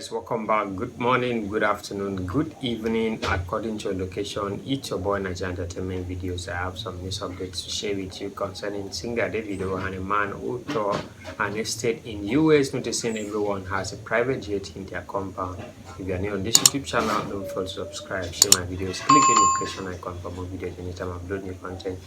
guys, welcome back. Good morning, good afternoon, good evening according to your location. It's your boy Nigerian entertainment videos. I have some news updates to share with you concerning singer Davido and a man who tore an estate in US, noticing everyone has a private jet in their compound. If you are new on this YouTube channel, don't forget to subscribe, share my videos, click the notification icon for more videos anytime I upload new content.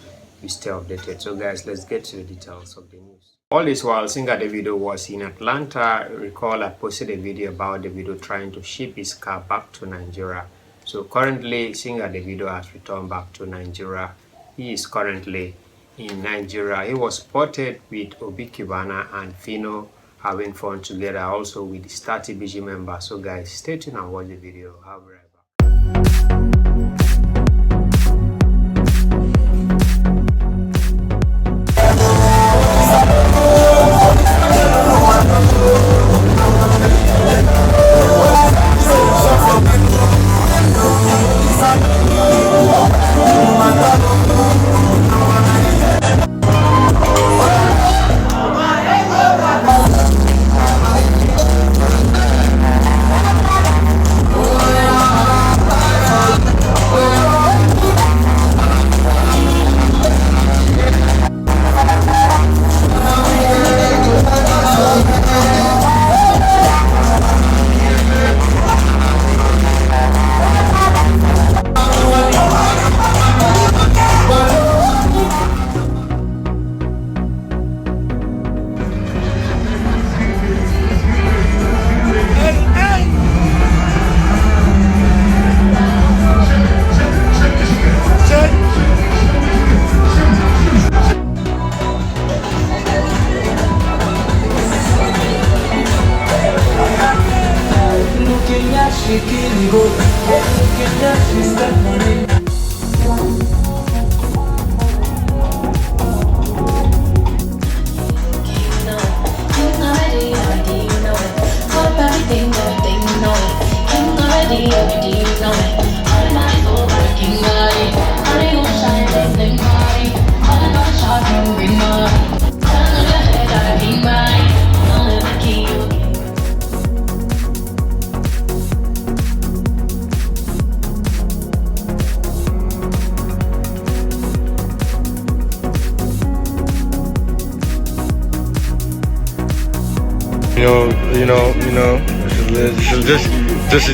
You stay updated. So guys, let's get to the details of the news. All this while singer Davido was in Atlanta. Recall I posted a video about Davido trying to ship his car back to Nigeria. So currently singer Davido has returned back to Nigeria. He is currently in Nigeria. He was spotted with Obi Cubana and Phyno having fun together, also with the 30BG members. So guys, stay tuned and watch the video. I'll be right back.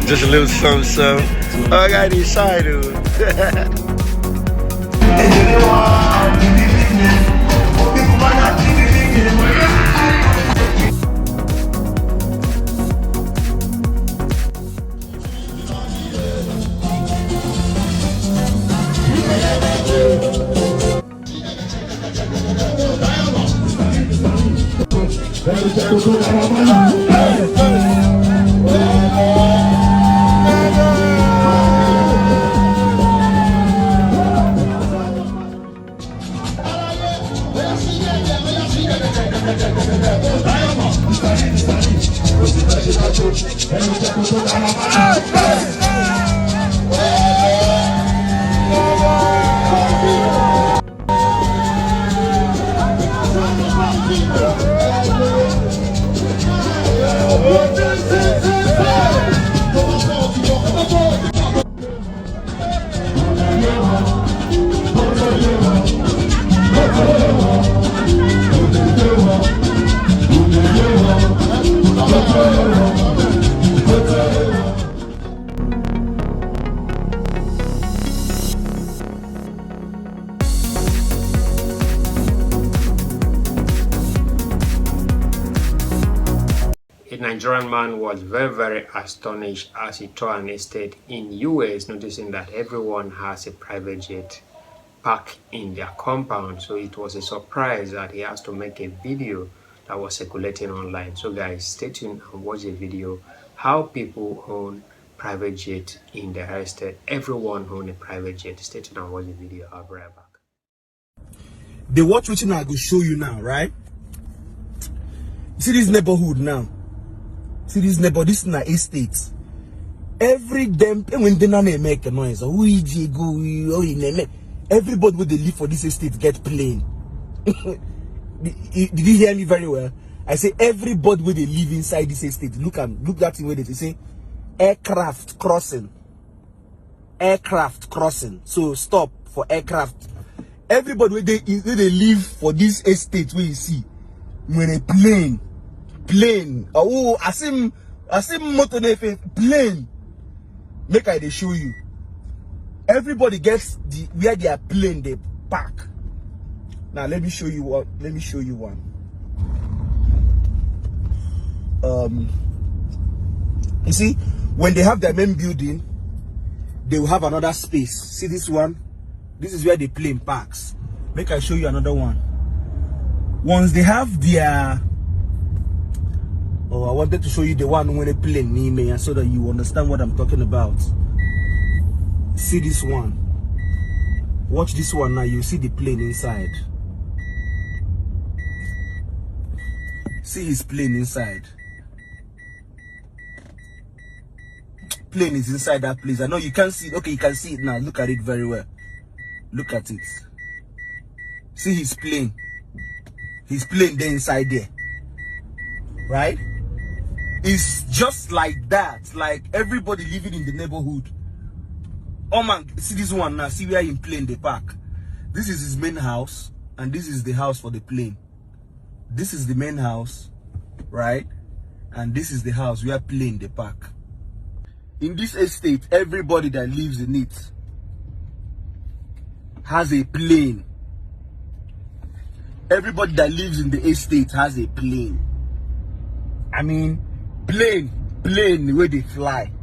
Just a little something. Oh, I got excited. A Nigerian man was very astonished as he tore an estate in US, noticing that everyone has a private jet parked in their compound. So it was a surprise that he has to make a video that was circulating online. So guys, stay tuned and watch the video how people own private jet in their estate. Everyone own a private jet. Stay tuned and watch the video. I'll be right back. They watch which I go show you now, right? See this neighborhood now. See this neighborhood, this is an estate. Every damn when they make a noise, everybody with they live for this estate get plain. Did you hear me very well? I say everybody where they live inside this estate. Look that thing where they say aircraft crossing. Aircraft crossing. So stop for aircraft. Everybody where they live for this estate where you see when a plane. Oh, I see motor plane. Make I they show you. Everybody gets where their plane they park. Now let me show you what. Let me show you one. You see, when they have their main building, they will have another space. See this one? This is where the plane parks. Make I show you another one. Once they have their I wanted to show you the one when they plane near me, so that you understand what I'm talking about. See this one. Watch this one now. You see the plane inside. See his plane inside. Plane is inside that place. I know you can't see it. Okay, you can see it now. Look at it very well. Look at it. See his plane. His plane there inside there. Right? It's just like that. Like everybody living in the neighborhood. Oh man, see this one now. See where in plane they park. This is his main house. And this is the house for the plane. This is the main house. Right? And this is the house where plane they park. In this estate, everybody that lives in it has a plane. Everybody that lives in the estate has a plane. I mean, plane where they fly.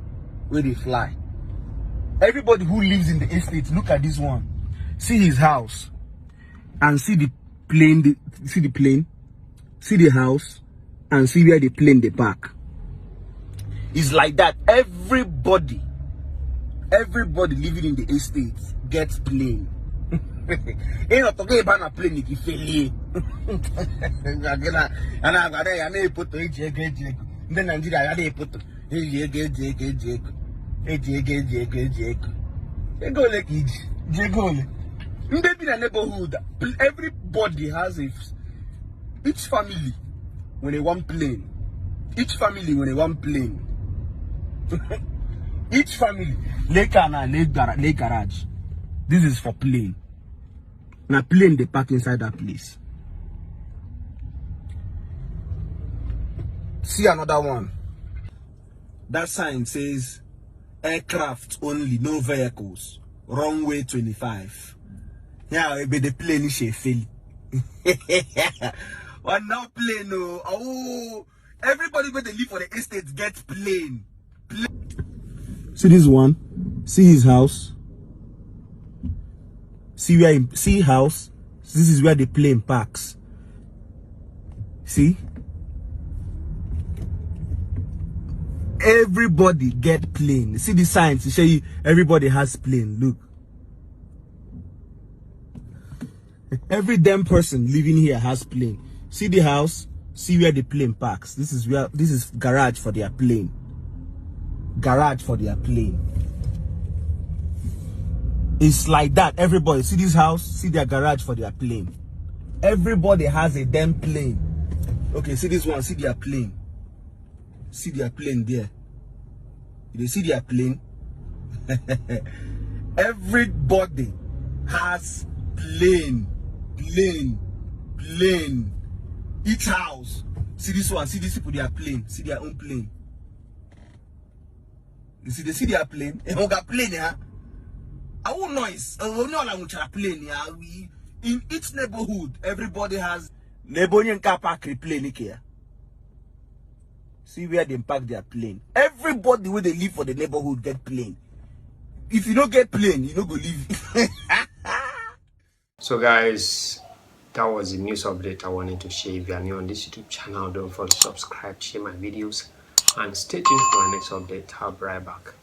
Everybody who lives in the estate, look at this one. See his house and see the plane, see the house and see where the plane they park. It's like that. Everybody living in the estate gets plane. Ain't not talking about a plane if you fail. Then Nigeria they put neighborhood. Everybody has each family when they want plane. Each family when they want plane. Each family lake garage. This is for plane. Now plane they park inside that place. See another one. That sign says aircraft only, no vehicles. Runway 25. Yeah, be the plane is fail. But now plane no. Oh, everybody when they live for the estate gets plane. See this one. See his house. See where see house. This is where the plane parks. See? Everybody get plane. See the signs to show you everybody has plane. Look. Every damn person living here has plane. See the house. See where the plane parks. This is garage for their plane. Garage for their plane. It's like that. Everybody see this house, see their garage for their plane. Everybody has a damn plane. Okay, see this one, see their plane. See their plane there. You see their plane? Everybody has plane. Each house. See this one, see these people, their plane. See their own plane. You see, they see their plane. They got plane, yeah. I won't noise. I won't know how plane, yeah. In each neighborhood, everybody has neighboring car park plane here. See where they park their plane. Everybody where they live for the neighborhood get plane. If you don't get plane, you don't go live. So guys, that was the news update I wanted to share. If you are new on this YouTube channel, don't forget to subscribe, share my videos, and stay tuned for my next update. I'll be right back.